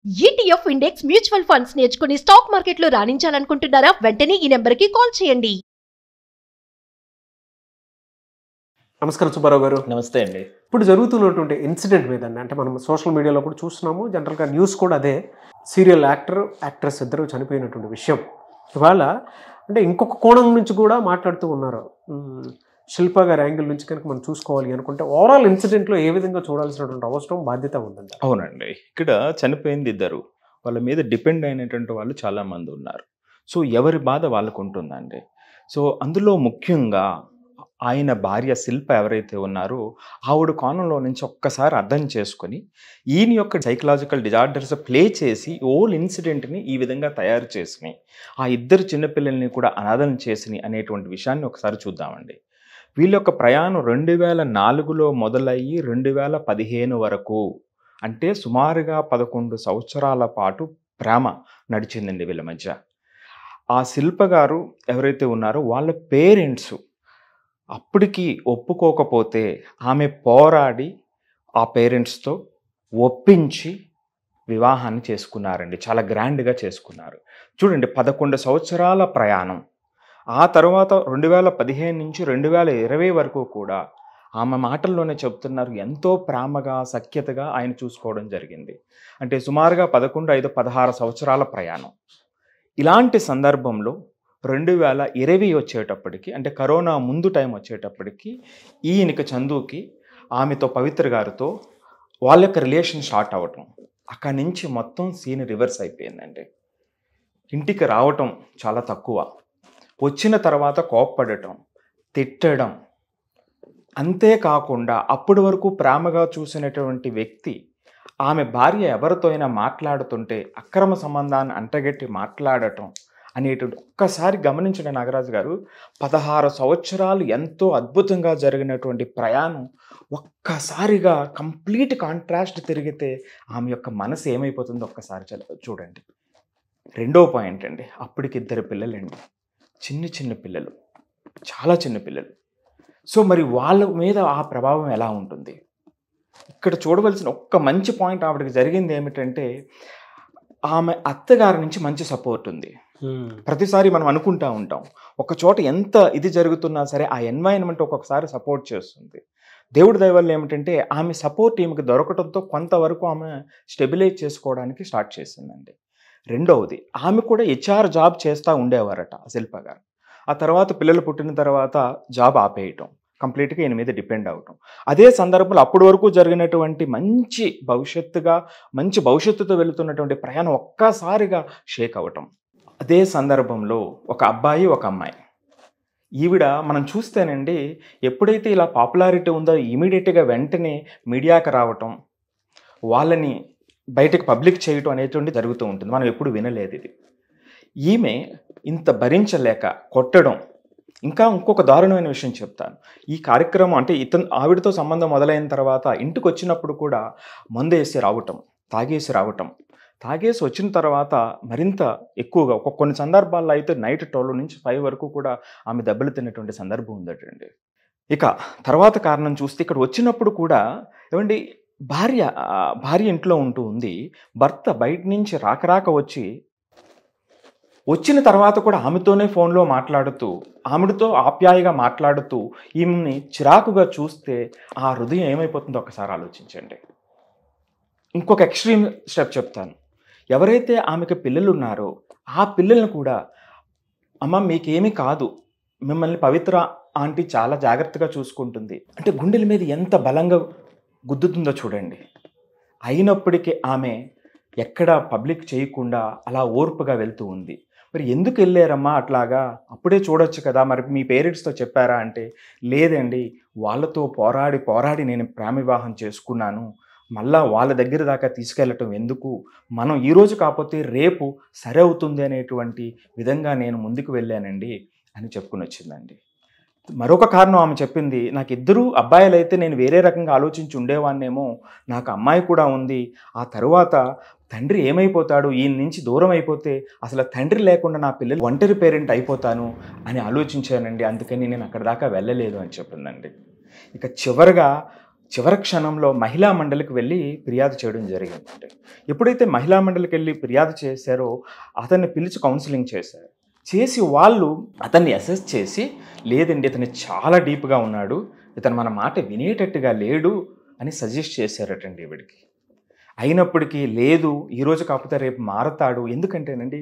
ETF index mutual funds నేర్చుకుని stock మార్కెట్లో రాణించాలనుకుంటున్నారా? వెంటనే ఈ నెంబర్కి కాల్ చేయండి. నమస్కారం సుబ్బారావు గారు. నమస్తే అండి. ఇప్పుడు జరుగుతున్నటువంటి ఇన్సిడెంట్ మీద అంటే మనం సోషల్ మీడియాలో కూడా చూస్తున్నాము, జనరల్గా న్యూస్ కూడా అదే. సీరియల్ యాక్ట్రెస్ ఇద్దరు చనిపోయినటువంటి విషయం ఇవాళ అంటే ఇంకొక కోణం నుంచి కూడా మాట్లాడుతూ ఉన్నారు. శిల్ప గారి యాంగిల్ నుంచి కనుక మనం చూసుకోవాలి అనుకుంటే ఓవరాల్ ఇన్సిడెంట్లో ఏ విధంగా చూడాల్సినటువంటి అవసరం బాధ్యత ఉందండి? అవునండి, ఇక్కడ చనిపోయింది ఇద్దరు, వాళ్ళ మీద డిపెండ్ అయినటువంటి వాళ్ళు చాలామంది ఉన్నారు. సో ఎవరి బాధ వాళ్ళకు ఉంటుందండి. సో అందులో ముఖ్యంగా ఆయన భార్య శిల్ప ఎవరైతే ఉన్నారో ఆవిడ కోణంలో నుంచి ఒక్కసారి అర్థం చేసుకొని ఈయన యొక్క సైకలాజికల్ డిజార్డర్స్ ప్లే చేసి ఓల్ ఇన్సిడెంట్ని ఈ విధంగా తయారు చేసినాయి, ఆ ఇద్దరు చిన్నపిల్లల్ని కూడా అనాథం చేసినాయి అనేటువంటి విషయాన్ని ఒకసారి చూద్దామండి. వీళ్ళ యొక్క ప్రయాణం 2004లో మొదలయ్యి 2015 వరకు, అంటే సుమారుగా 11 సంవత్సరాల పాటు ప్రేమ నడిచిందండి వీళ్ళ మధ్య. ఆ శిల్ప గారు ఎవరైతే ఉన్నారో వాళ్ళ పేరెంట్స్ అప్పటికి ఒప్పుకోకపోతే ఆమె పోరాడి ఆ పేరెంట్స్తో ఒప్పించి వివాహాన్ని చేసుకున్నారండి. చాలా గ్రాండ్గా చేసుకున్నారు. చూడండి, 11 సంవత్సరాల ప్రయాణం. ఆ తర్వాత 2015 నుంచి 2020 వరకు కూడా ఆమె మాటల్లోనే చెప్తున్నారు, ఎంతో ప్రేమగా సఖ్యతగా ఆయన చూసుకోవడం జరిగింది. అంటే సుమారుగా 16 సంవత్సరాల ప్రయాణం. ఇలాంటి సందర్భంలో 2020 వచ్చేటప్పటికి, అంటే కరోనా ముందు టైం వచ్చేటప్పటికి ఈయనకి చందుకి ఆమెతో పవిత్ర గారితో వాళ్ళ యొక్క రిలేషన్ స్టార్ట్ అవ్వటం, అక్కడి నుంచి మొత్తం సీన్ రివర్స్ అయిపోయిందండి. ఇంటికి రావటం చాలా తక్కువ, వచ్చిన తర్వాత కోప్పడటం, తిట్టడం, అంతేకాకుండా అప్పటి వరకు ప్రేమగా చూసినటువంటి వ్యక్తి ఆమె భార్య ఎవరితో అయినా మాట్లాడుతుంటే అక్రమ సంబంధాన్ని అంటగట్టి మాట్లాడటం అనేటువంటి ఒక్కసారి గమనించిన నాగరాజు గారు, 16 సంవత్సరాలు ఎంతో అద్భుతంగా జరిగినటువంటి ప్రయాణం ఒక్కసారిగా కంప్లీట్ కాంట్రాస్ట్ తిరిగితే ఆమె యొక్క మనసు ఏమైపోతుందో ఒక్కసారి చూడండి. రెండో పాయింట్ అండి, అప్పటికి 2 పిల్లలండి, చిన్న పిల్లలు, చాలా చిన్న పిల్లలు. సో మరి వాళ్ళ మీద ఆ ప్రభావం ఎలా ఉంటుంది? ఇక్కడ చూడవలసిన ఒక్క మంచి పాయింట్ ఆవిడకి జరిగింది ఏమిటంటే, ఆమె అత్తగారి నుంచి మంచి సపోర్ట్ ఉంది. ప్రతిసారి మనం అనుకుంటా ఉంటాం, ఒక చోట ఎంత ఇది జరుగుతున్నా సరే ఆ ఎన్వైరన్మెంట్ ఒక్కొక్కసారి సపోర్ట్ చేస్తుంది. దేవుడి దయ వల్ల ఏమిటంటే ఆమె సపోర్ట్ ఈమెకి దొరకడంతో కొంతవరకు ఆమె స్టెబిలైజ్ చేసుకోవడానికి స్టార్ట్ చేసిందండి. రెండవది, ఆమె కూడా HR జాబ్ చేస్తూ ఉండేవారట శిల్ప గారు. ఆ తర్వాత పిల్లలు పుట్టిన తర్వాత జాబ్ ఆపేయటం, కంప్లీట్గా ఈయన మీద డిపెండ్ అవటం. అదే సందర్భంలో అప్పటి వరకు జరిగినటువంటి మంచి భవిష్యత్తుతో వెళుతున్నటువంటి ప్రయాణం ఒక్కసారిగా షేక్ అవ్వటం. అదే సందర్భంలో ఒక అబ్బాయి ఒక అమ్మాయి. ఈవిడ మనం చూస్తేనండి, ఎప్పుడైతే ఇలా పాపులారిటీ ఉందో ఇమీడియట్గా వెంటనే మీడియాకి రావటం, వాళ్ళని బయటకు పబ్లిక్ చేయటం అనేటువంటి జరుగుతూ ఉంటుంది. మనం ఎప్పుడు వినలేదు ఇది. ఈమె ఇంత భరించలేక కొట్టడం. ఇంకొక దారుణమైన విషయం చెప్తాను. ఈ కార్యక్రమం అంటే ఆవిడతో సంబంధం మొదలైన తర్వాత ఇంటికి వచ్చినప్పుడు కూడా మందేసి రావటం, తాగేసి వచ్చిన తర్వాత మరింత ఎక్కువగా కొన్ని సందర్భాల్లో అయితే నైట్ 12 నుంచి 5 వరకు కూడా ఆమె దెబ్బలు తిన్నటువంటి సందర్భం ఉందటండి. ఇక తర్వాత కారణం చూస్తే ఇక్కడ వచ్చినప్పుడు కూడా ఏమండి, భార్య ఇంట్లో ఉంటూ ఉంది, భర్త బయట నుంచి రాక వచ్చి వచ్చిన తర్వాత కూడా ఆమెతోనే ఫోన్లో మాట్లాడుతూ, ఆమెతో ఆప్యాయగా మాట్లాడుతూ ఈమెని చిరాకుగా చూస్తే ఆ హృదయం ఏమైపోతుందో ఒకసారి ఆలోచించండి. ఇంకొక ఎక్స్ట్రీమ్ స్టెప్ చెప్తాను. ఎవరైతే ఆమెకి పిల్లలు ఉన్నారో ఆ పిల్లల్ని కూడా, అమ్మ మీకేమీ కాదు, మిమ్మల్ని పవిత్ర ఆంటీ చాలా జాగ్రత్తగా చూసుకుంటుంది అంటే గుండెల మీద ఎంత బలంగా గుద్దుతుందో చూడండి. అయినప్పటికీ ఆమె ఎక్కడ పబ్లిక్ చేయకుండా అలా ఓర్పుగా వెళ్తూ ఉంది. మరి ఎందుకు వెళ్ళారమ్మా అట్లాగా? అప్పుడే చూడొచ్చు కదా, మరి మీ పేరెంట్స్తో చెప్పారా అంటే, లేదండి, వాళ్ళతో పోరాడి నేను ప్రేమ వివాహం చేసుకున్నాను, మళ్ళా వాళ్ళ దగ్గర దాకా తీసుకెళ్ళటం ఎందుకు, మనం ఈరోజు కాకపోతే రేపు సరే అవుతుంది అనేటువంటి విధంగా నేను ముందుకు వెళ్ళానండి అని చెప్పుకుని వచ్చిందండి. మరొక కారణం ఆమె చెప్పింది, నాకు 2 అబ్బాయిలు అయితే నేను వేరే రకంగా ఆలోచించి ఉండేవాన్నేమో, నాకు అమ్మాయి కూడా ఉంది, ఆ తరువాత తండ్రి ఏమైపోతాడు, ఈయన నుంచి దూరం అయిపోతే అసలు తండ్రి లేకుండా నా పిల్లలు ఒంటరి పేరెంట్ అయిపోతాను అని ఆలోచించానండి, అందుకని నేను అక్కడ దాకా వెళ్ళలేదు అని చెప్పిందండి. ఇక చివరగా చివరి క్షణంలో మహిళా మండలికి వెళ్ళి ఫిర్యాదు చేయడం జరిగిందండి. ఎప్పుడైతే మహిళా మండలికి వెళ్ళి ఫిర్యాదు చేశారో అతన్ని పిలిచి కౌన్సిలింగ్ చేశారు. చేసి వాళ్ళు అతన్ని అసెస్ చేసి, లేదండి ఇతను చాలా డీప్గా ఉన్నాడు, ఇతను మన మాట వినేటట్టుగా లేడు అని సజెస్ట్ చేశారటండి ఈవిడికి. అయినప్పటికీ లేదు, ఈరోజు కాకపోతే రేపు మారతాడు. ఎందుకంటేనండి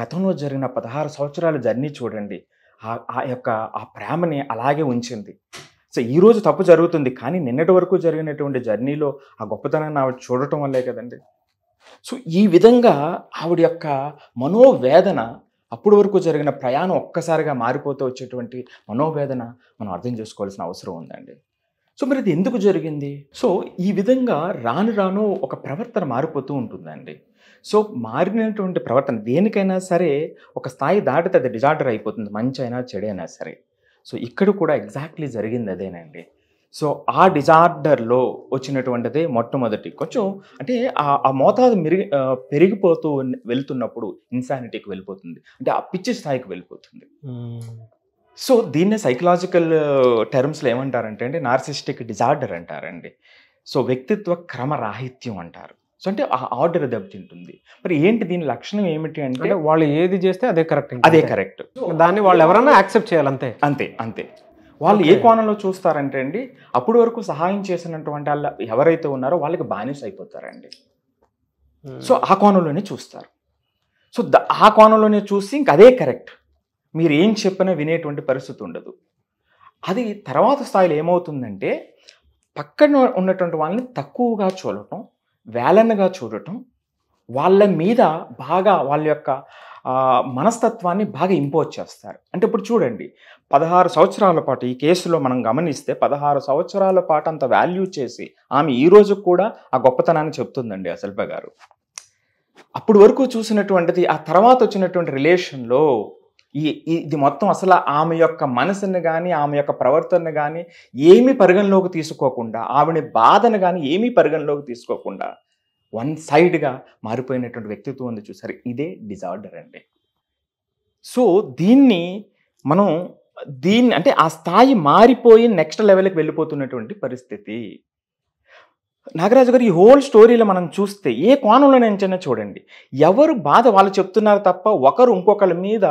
గతంలో జరిగిన 16 సంవత్సరాల జర్నీ చూడండి, ఆ ప్రేమని అలాగే ఉంచింది. సో ఈరోజు తప్పు జరుగుతుంది, కానీ నిన్నటి వరకు జరిగినటువంటి జర్నీలో ఆ గొప్పతనాన్ని ఆవిడ చూడటం వల్లే కదండి. సో ఈ విధంగా ఆవిడ యొక్క మనోవేదన, అప్పటి వరకు జరిగిన ప్రయాణం ఒక్కసారిగా మారిపోతూ వచ్చేటువంటి మనోవేదన మనం అర్థం చేసుకోవాల్సిన అవసరం ఉందండి. సో మరి ఇది ఎందుకు జరిగింది? సో ఈ విధంగా రాను రాను ఒక ప్రవర్తన మారిపోతూ ఉంటుందండి. సో మారినటువంటి ప్రవర్తన దేనికైనా సరే ఒక స్థాయి దాటితే అది డిజార్డర్ అయిపోతుంది, మంచి అయినా చెడైనా సరే. సో ఇక్కడ కూడా ఎగ్జాక్ట్లీ జరిగింది అదేనండి. సో ఆ డిజార్డర్లో వచ్చినటువంటిదే మొట్టమొదటి కొంచెం అంటే ఆ మోతాదు పెరిగిపోతూ వెళ్తున్నప్పుడు ఇన్సానిటీకి వెళ్ళిపోతుంది, అంటే ఆ పిచ్చి స్థాయికి వెళ్ళిపోతుంది. సో దీన్నే సైకలాజికల్ టర్మ్స్లో ఏమంటారంటే అండి, నార్సిస్టిక్ డిజార్డర్ అంటారండి. సో వ్యక్తిత్వ క్రమరాహిత్యం అంటారు. సో అంటే ఆ ఆర్డర్ దెబ్బతింటుంది. మరి ఏంటి దీని లక్షణం ఏమిటి అంటే వాళ్ళు ఏది చేస్తే అదే కరెక్ట్, అదే కరెక్ట్, దాన్ని వాళ్ళు ఎవరైనా యాక్సెప్ట్ చేయాలి, అంతే అంతే అంతే. వాళ్ళు ఏ కోణంలో చూస్తారంటే అండి, అప్పటి వరకు సహాయం చేసినటువంటి వాళ్ళు ఎవరైతే ఉన్నారో వాళ్ళకి బానిస అయిపోతారండి. సో ఆ కోణంలోనే చూస్తారు. సో ఆ కోణంలోనే చూసి ఇంక అదే కరెక్ట్, మీరు ఏం చెప్పినా వినేటువంటి పరిస్థితి ఉండదు. అది తర్వాత స్థాయిలో ఏమవుతుందంటే పక్కన ఉన్నటువంటి వాళ్ళని తక్కువగా చూడటం, వేలన్నగా చూడటం, వాళ్ళ మీద బాగా వాళ్ళ యొక్క మనస్తత్వాన్ని బాగా ఇంపోజ్ చేస్తారు. అంటే ఇప్పుడు చూడండి, 16 సంవత్సరాల పాటు ఈ కేసులో మనం గమనిస్తే 16 సంవత్సరాల పాటు అంత వాల్యూ చేసి ఆమె ఈ రోజు కూడా ఆ గొప్పతనాన్ని చెప్తుందండి ఆ శిల్ప గారు. అప్పటి వరకు చూసినటువంటిది ఆ తర్వాత వచ్చినటువంటి రిలేషన్లో ఇది మొత్తం అసలు ఆమె యొక్క మనసుని కానీ ఆమె యొక్క ప్రవర్తనను కానీ ఏమీ పరిగణలోకి తీసుకోకుండా, ఆవిడ బాధను కానీ ఏమీ పరిగణలోకి తీసుకోకుండా వన్ సైడ్గా మారిపోయినటువంటి వ్యక్తిత్వం ఉంది చూసారు, ఇదే డిజార్డర్ అండి. సో మనం అంటే ఆ స్థాయి మారిపోయి నెక్స్ట్ లెవెల్కి వెళ్ళిపోతున్నటువంటి పరిస్థితి. నాగరాజు గారు ఈ హోల్ స్టోరీలో మనం చూస్తే ఏ కోణంలో నుంచైనా చూడండి, ఎవరు బాధ వాళ్ళు చెప్తున్నారు తప్ప ఒకరు ఇంకొకరి మీద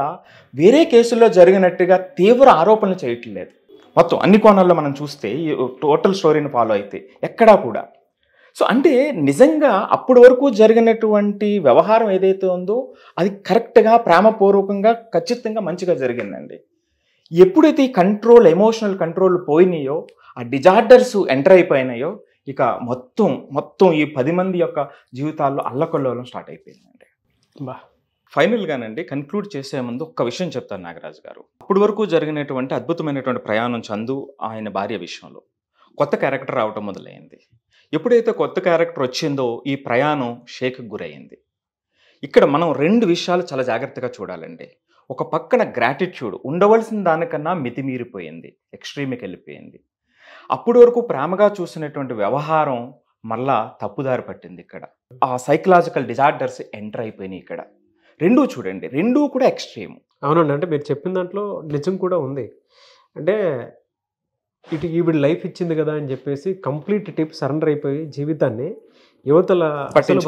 వేరే కేసుల్లో జరిగినట్టుగా తీవ్ర ఆరోపణలు చేయట్లేదు. మొత్తం అన్ని కోణాల్లో మనం చూస్తే టోటల్ స్టోరీని ఫాలో అయితే ఎక్కడా కూడా. సో అంటే నిజంగా అప్పటి వరకు జరిగినటువంటి వ్యవహారం ఏదైతే ఉందో అది కరెక్ట్గా ప్రేమపూర్వకంగా ఖచ్చితంగా మంచిగా జరిగిందండి. ఎప్పుడైతే ఈ ఎమోషనల్ కంట్రోల్ పోయినాయో, ఆ డిజార్డర్స్ ఎంటర్ అయిపోయినాయో, ఇక మొత్తం ఈ 10 మంది యొక్క జీవితాల్లో అల్లకల్లోలం స్టార్ట్ అయిపోయిందండి. ఫైనల్గానండి కన్క్లూడ్ చేసే ముందు ఒక్క విషయం చెప్తాను నాగరాజు గారు. అప్పటి వరకు జరిగినటువంటి అద్భుతమైనటువంటి ప్రయాణం చందు ఆయన భార్య విషయంలో కొత్త క్యారెక్టర్ రావటం మొదలైంది. ఎప్పుడైతే కొత్త క్యారెక్టర్ వచ్చిందో ఈ ప్రయాణం షేక్కి గురయ్యింది. ఇక్కడ మనం 2 విషయాలు చాలా జాగ్రత్తగా చూడాలండి. ఒక పక్కన గ్రాటిట్యూడ్ ఉండవలసిన దానికన్నా మితిమీరిపోయింది, ఎక్స్ట్రీమ్కి వెళ్ళిపోయింది. అప్పటి వరకు ప్రేమగా చూసినటువంటి వ్యవహారం మళ్ళా తప్పుదారి పట్టింది. ఇక్కడ ఆ సైకలాజికల్ డిజార్డర్స్ ఎంటర్ అయిపోయినాయి. ఇక్కడ రెండూ చూడండి, రెండూ కూడా ఎక్స్ట్రీమ్. అవునండి, అంటే మీరు చెప్పిన దాంట్లో నిజం కూడా ఉంది. అంటే ఈవిడ లైఫ్ ఇచ్చింది కదా అని చెప్పేసి కంప్లీట్ సరెండర్ అయిపోయి జీవితాన్ని యువతల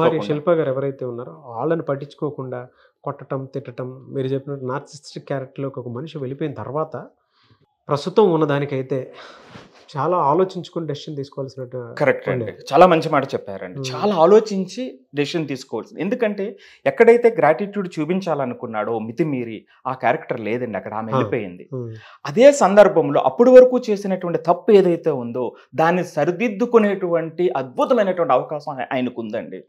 భార్య శిల్ప గారు ఎవరైతే ఉన్నారో వాళ్ళని పట్టించుకోకుండా కొట్టడం, తిట్టడం, మీరు చెప్పినట్టు నార్సిస్టిక్ క్యారెక్టర్లోకి ఒక మనిషి వెళ్ళిపోయిన తర్వాత ప్రస్తుతం ఉన్నదానికైతే చాలా ఆలోచించుకుని డెసిషన్ తీసుకోవాల్సినట్టు. కరెక్ట్ అండి, చాలా మంచి మాట చెప్పారండి. చాలా ఆలోచించి డెసిషన్ తీసుకోవాల్సింది. ఎందుకంటే ఎక్కడైతే గ్రాటిట్యూడ్ చూపించాలనుకున్నాడో మితిమీరి ఆ క్యారెక్టర్ లేదండి, అక్కడ ఆమె వెళ్ళిపోయింది. అదే సందర్భంలో అప్పటి వరకు చేసినటువంటి తప్పు ఏదైతే ఉందో దాన్ని సరిదిద్దుకునేటువంటి అద్భుతమైనటువంటి అవకాశం ఆయనకు ఉందండి.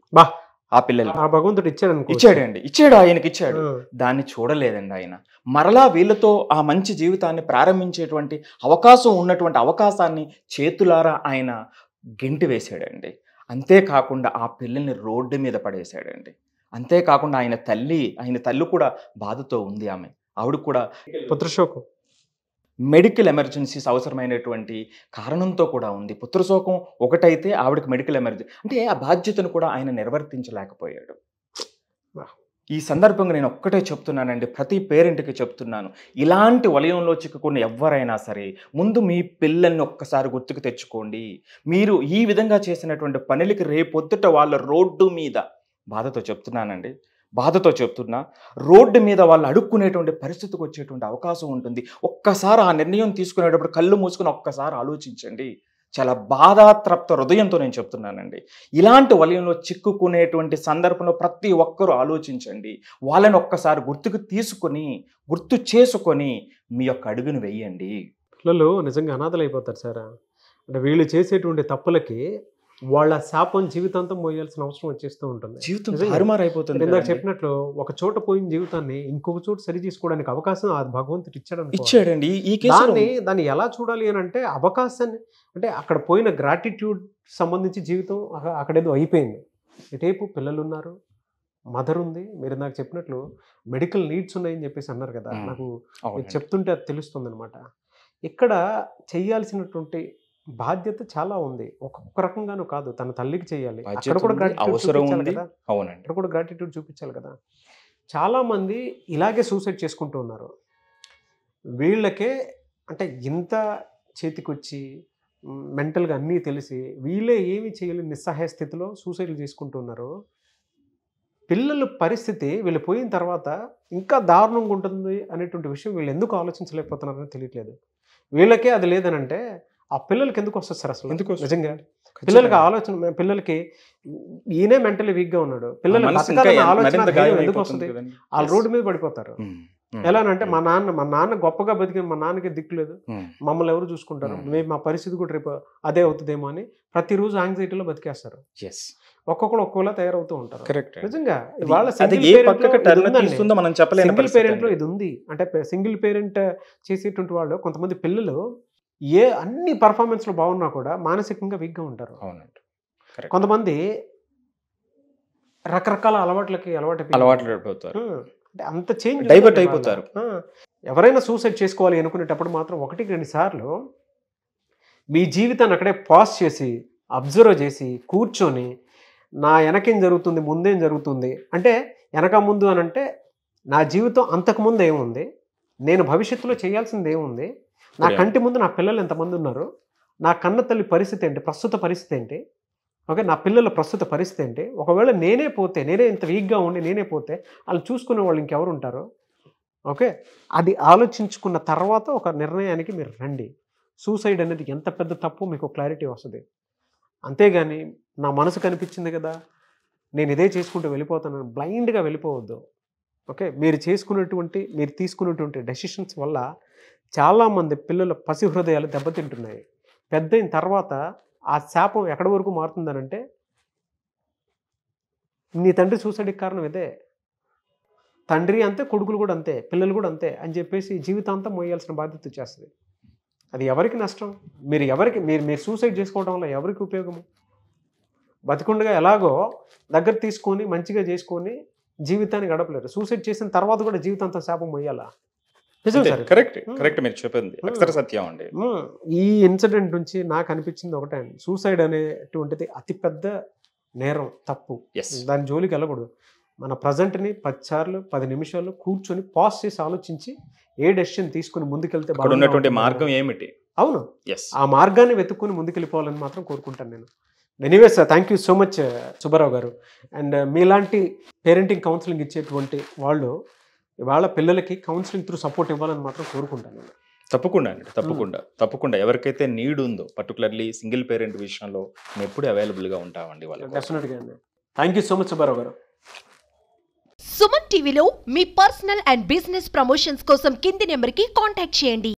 ఆ పిల్లలు ఆ భగవంతుడు ఇచ్చాడు, ఆయనకి ఇచ్చాడు. దాన్ని చూడలేదండి ఆయన. మరలా వీళ్ళతో ఆ మంచి జీవితాన్ని ప్రారంభించేటువంటి అవకాశం ఉన్నటువంటి అవకాశాన్ని చేతులారా ఆయన గెంటి వేశాడండి. అంతేకాకుండా ఆ పిల్లల్ని రోడ్డు మీద పడేశాడండి. అంతేకాకుండా ఆయన తల్లి కూడా బాధతో ఉంది. ఆవిడ కూడా పుత్రశోకం, మెడికల్ ఎమర్జెన్సీస్ అవసరమైనటువంటి కారణంతో కూడా ఉంది. పుత్రశోకం ఒకటైతే ఆవిడకి మెడికల్ ఎమర్జెన్సీ, అంటే ఆ బాధ్యతను కూడా ఆయన నిర్వర్తించలేకపోయాడు. ఈ సందర్భంగా నేను ఒక్కటే చెప్తున్నానండి, ప్రతి పేరెంట్కి చెప్తున్నాను, ఇలాంటి వలయంలో చిక్కుకున్న ఎవరైనా సరే ముందు మీ పిల్లల్ని ఒక్కసారి గుర్తుకు తెచ్చుకోండి. మీరు ఈ విధంగా చేసినటువంటి పనులకి రేపొద్దుట వాళ్ళ రోడ్డు మీద, బాధతో చెప్తున్నానండి, బాధతో చెప్తున్నా, రోడ్డు మీద వాళ్ళు అడుక్కునేటువంటి పరిస్థితికి వచ్చేటువంటి అవకాశం ఉంటుంది. ఒక్కసారి ఆ నిర్ణయం తీసుకునేటప్పుడు కళ్ళు మూసుకుని ఒక్కసారి ఆలోచించండి. చాలా బాధాతృప్త హృదయంతో నేను చెప్తున్నానండి. ఇలాంటి వలయంలో చిక్కుకునేటువంటి సందర్భంలో ప్రతి ఒక్కరూ ఆలోచించండి. వాళ్ళని ఒక్కసారి గుర్తు చేసుకొని మీ యొక్క అడుగును వేయండి. పిల్లలు నిజంగా అనాథలు అయిపోతారు సార్. అంటే వీళ్ళు చేసేటువంటి తప్పులకి వాళ్ళ శాపం జీవితాంతం మోయాల్సిన అవసరం వచ్చేస్తూ ఉంటుంది. జీవితం నిజంగా. తారుమారైపోతుంది. ఇందాక చెప్పినట్లు ఒక చోట పోయిన జీవితాన్ని ఇంకొక చోట సరి చేసుకోవడానికి అవకాశం ఆ భగవంతుడు ఇచ్చాడండి. ఈ కేసు దాన్ని ఎలా చూడాలి అని అంటే, అవకాశాన్ని అంటే అక్కడ పోయిన గ్రాటిట్యూడ్ సంబంధించి జీవితం అక్కడేదో అయిపోయింది. ఇటేపు పిల్లలు ఉన్నారు, మదర్ ఉంది, మీరు నాకు చెప్పినట్లు మెడికల్ నీడ్స్ ఉన్నాయని చెప్పేసి అన్నారు కదా. నాకు చెప్తుంటే అది తెలుస్తుంది అనమాట. ఇక్కడ చేయాల్సినటువంటి బాధ్యత చాలా ఉంది. ఒక్కొక్క రకంగానూ కాదు, తన తల్లికి చేయాలి, అక్కడ కూడా గ్రాటిట్యూడ్ చూపించాలి కదా. చాలా మంది ఇలాగే సూసైడ్ చేసుకుంటూ ఉన్నారు. వీళ్ళకే అంటే ఇంత చేతికొచ్చి మెంటల్గా అన్నీ తెలిసి వీళ్ళే ఏమి చేయలేని నిస్సహాయ స్థితిలో సూసైడ్లు చేసుకుంటూ ఉన్నారు. పిల్లల పరిస్థితి వీళ్ళు పోయిన తర్వాత ఇంకా దారుణంగా ఉంటుంది అనేటువంటి విషయం వీళ్ళు ఎందుకు ఆలోచించలేకపోతున్నారని తెలియట్లేదు. వీళ్ళకే అది లేదనంటే ఆ పిల్లలకి ఎందుకు వస్తుంది సార్ అసలు? ఎందుకు నిజంగా పిల్లలకి ఆలోచన, పిల్లలకి ఈయనే మెంటలీ వీక్గా ఉన్నాడు, పిల్లలు ఆలోచన ఎందుకు వస్తుంది? వాళ్ళ రోడ్డు మీద పడిపోతారు. ఎలా అంటే మా నాన్న గొప్పగా బతికి మా నాన్నకి దిక్కులేదు, మమ్మల్ని ఎవరు చూసుకుంటారు, మేము మా పరిస్థితి కూడా రేపు అదే అవుతుందేమో అని ప్రతిరోజు యాంగ్జైటీలో బతికేస్తారు. ఒక్కొక్కరు ఒక్కోలా తయారవుతూ ఉంటారు. నిజంగా ఇవాళ సింగిల్ పేరెంట్ లో ఇది ఉంది. అంటే సింగిల్ పేరెంట్ చేసేటువంటి వాళ్ళు కొంతమంది పిల్లలు అన్ని పర్ఫార్మెన్స్ లో బాగున్నా కూడా మానసికంగా వీక్గా ఉంటారు. కొంతమంది రకరకాల అలవాట్లు అంత చేంజ్ డైవర్ట్ అయిపోతారు. ఎవరైనా సూసైడ్ చేసుకోవాలి అనుకునేటప్పుడు మాత్రం 1-2 సార్లు మీ జీవితాన్ని అక్కడే పాజ్ చేసి అబ్జర్వ్ చేసి కూర్చొని, నా వెనకేం జరుగుతుంది, ముందేం జరుగుతుంది, అంటే వెనక ముందు అని అంటే నా జీవితం అంతకుముందు ఏముంది, నేను భవిష్యత్తులో చేయాల్సింది ఏముంది, నా కంటి ముందు నా పిల్లలు ఎంతమంది ఉన్నారు, నా కన్న తల్లి పరిస్థితి ఏంటి, ప్రస్తుత పరిస్థితి ఏంటి, ఓకే, నా పిల్లల ప్రస్తుత పరిస్థితి ఏంటి, ఒకవేళ నేనే ఇంత వీక్గా ఉండి నేనే పోతే వాళ్ళు చూసుకునే వాళ్ళు ఇంకెవరు ఉంటారు, ఓకే, అది ఆలోచించుకున్న తర్వాత ఒక నిర్ణయానికి మీరు రండి. సూసైడ్ అనేది ఎంత పెద్ద తప్పు మీకు క్లారిటీ వస్తుంది. అంతేగాని నా మనసు కనిపించింది కదా నేను ఇదే చేసుకుంటూ వెళ్ళిపోతాను బ్లైండ్గా వెళ్ళిపోవద్దు. ఓకే, మీరు తీసుకున్నటువంటి డెసిషన్స్ వల్ల చాలామంది పిల్లల పసి హృదయాలు దెబ్బతింటున్నాయి. పెద్ద అయిన తర్వాత ఆ శాపం ఎక్కడి వరకు మారుతుందనంటే, నీ తండ్రి సూసైడ్కి కారణం ఇదే, తండ్రి అంతే, కొడుకులు కూడా అంతే, పిల్లలు కూడా అంతే అని చెప్పేసి జీవితాంతం మోయాల్సిన బాధ్యత వచ్చేస్తుంది. అది ఎవరికి నష్టం? మీరు సూసైడ్ చేసుకోవడం వల్ల ఎవరికి ఉపయోగము? బతికుండగా ఎలాగో దగ్గర తీసుకొని మంచిగా చేసుకొని జీవితాన్ని గడపలేరు. సూసైడ్ చేసిన తర్వాత కూడా జీవితాంతం శాపం మొయ్యాలా? కరెక్ట్ మీరు చెప్పింది అక్షర సత్యం అండి. ఈ ఇన్సిడెంట్ నుంచి నాకు అనిపించింది ఒకటే అండి, సూసైడ్ అనేటువంటిది అతిపెద్ద నేరం, తప్పు. దాని జోలికి వెళ్ళకూడదు. మన ప్రజెంట్ని 10 సార్లు 10 నిమిషాలు కూర్చొని పాజ్ చేసి ఆలోచించి ఏ డెసిషన్ తీసుకుని ముందుకెళ్తే ఉన్నటువంటి మార్గం ఏమిటి, అవును, ఆ మార్గాన్ని వెతుక్కుని ముందుకెళ్ళిపోవాలని మాత్రం కోరుకుంటాను నేను. Anyways sir, thank you so much Subbarao గారు. అండ్ మీలాంటి పేరెంటింగ్ కౌన్సిలింగ్ ఇచ్చేటువంటి వాళ్ళు ఇవాళ పిల్లలకి కౌన్సిలింగ్ త్రూ సపోర్ట్ ఇవ్వాలని మాత్రం కోరుకుంటాను. తప్పకుండా అండి, తప్పకుండా ఎవరికైతే నీడ్ ఉందో, పర్టికులర్లీ సింగిల్ పేరెంట్ విషయంలో మేము ఎప్పుడు అవైలబుల్గా ఉంటామండి వాళ్ళకి. డెఫినెట్గా అండి. Thank you so much Subbarao గారు. సుమన్ టీవీలో మీ పర్సనల్ అండ్ బిజినెస్ ప్రమోషన్స్ కోసం కింది నెంబర్కి కాంటాక్ట్ చేయండి.